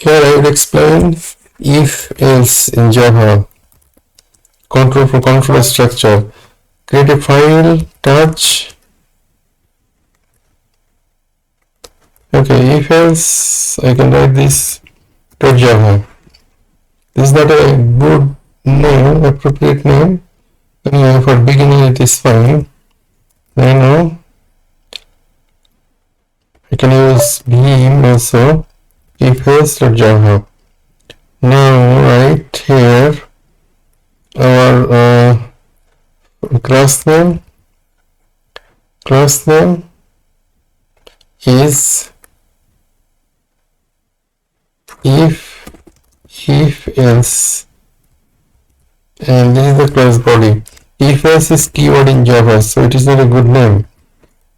Here I would explain if else in Java. Control for controller structure. Create a file, touch. Okay, if else I can write this to Java. This is not a good name, appropriate name. Anyway, for beginning it is fine. Now I can use beam also. If else Java. Now right here our class name is if else, and this is the class body. If else is keyword in Java, so it is not a good name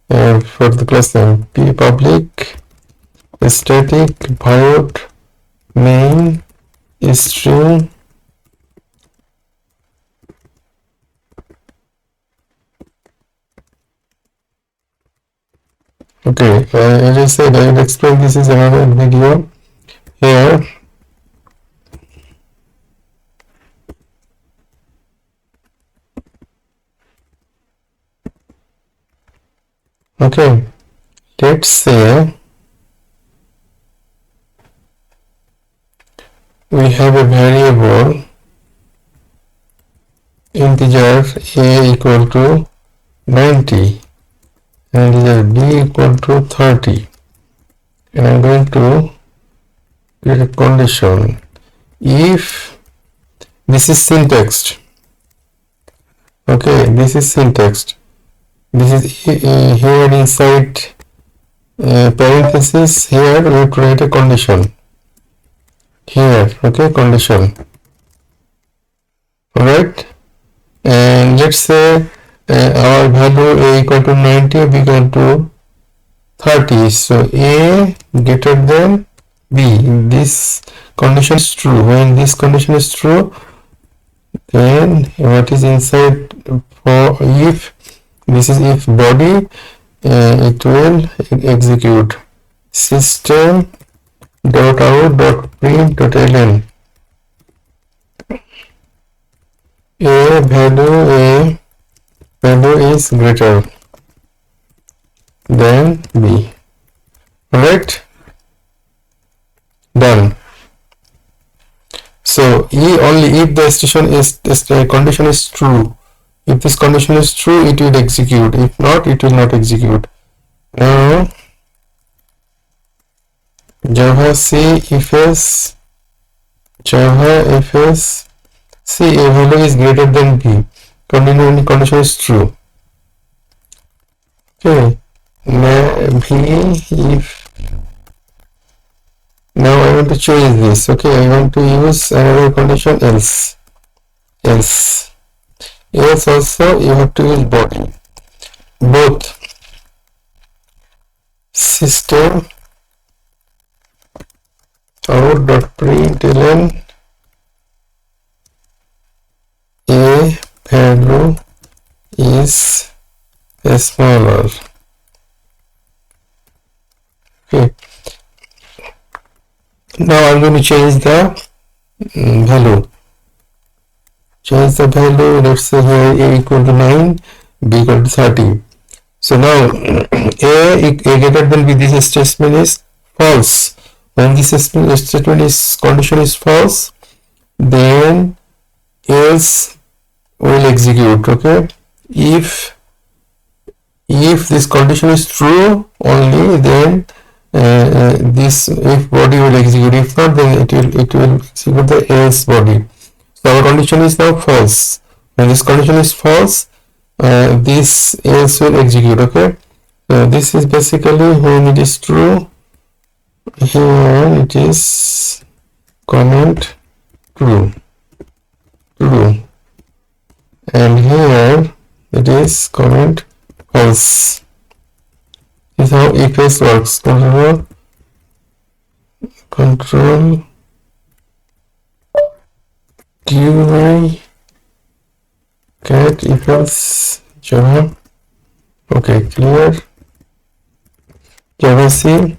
for the class name. P public static void main string okay. As I said, I will explain this is another video here. Okay, let's say we have a variable integer a equal to 90 and integer b equal to 30, and I'm going to create a condition. If this is syntax, okay, this is syntax. This is here inside parenthesis. Here we create a condition. Here, okay, condition. Alright, and let's say our value a equal to 90, b equal to 30. So a greater than b. This condition is true. When this condition is true, then what is inside for if this is if body, it will execute system dot out dot print dot ln a value is greater than b. Alright, done. So only if the condition is true. If this condition is true, it will execute. If not, it will not execute. Now Java C if else, Java if else, C a value is greater than b. Condition is true. Okay. Now if now I want to change this. Okay, I want to use another condition else. Else also you have to use body. Both system out.println a value is smaller. Okay. Now I'm going to change the value. Change the value. Let's say here a equal to 9, b equal to 30. So now a greater than b. This statement is false. When this statement is condition is false, then else will execute. Okay. If this condition is true only, then this if body will execute. If not, then it will execute the else body. So our condition is now false. When this condition is false, this else will execute. Okay. So this is basically when it is true. Here it is comment true, and here it is comment false. This is how if else works. Control QI cat if else Java. Okay, clear. Java C.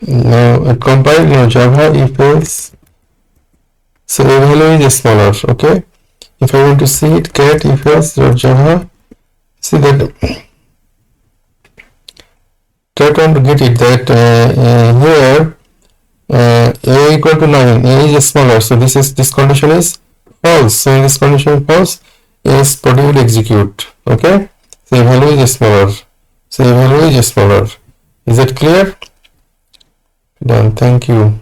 Now compile now Java if else. So a value is smaller. Okay. If I want to see it, cat if else Java. See that. Try to get it that here a equal to 9, a is smaller, so this condition is false. So in this condition false, is body will execute. Okay, so a value is smaller, so a value is smaller. Is that clear? Done. Thank you.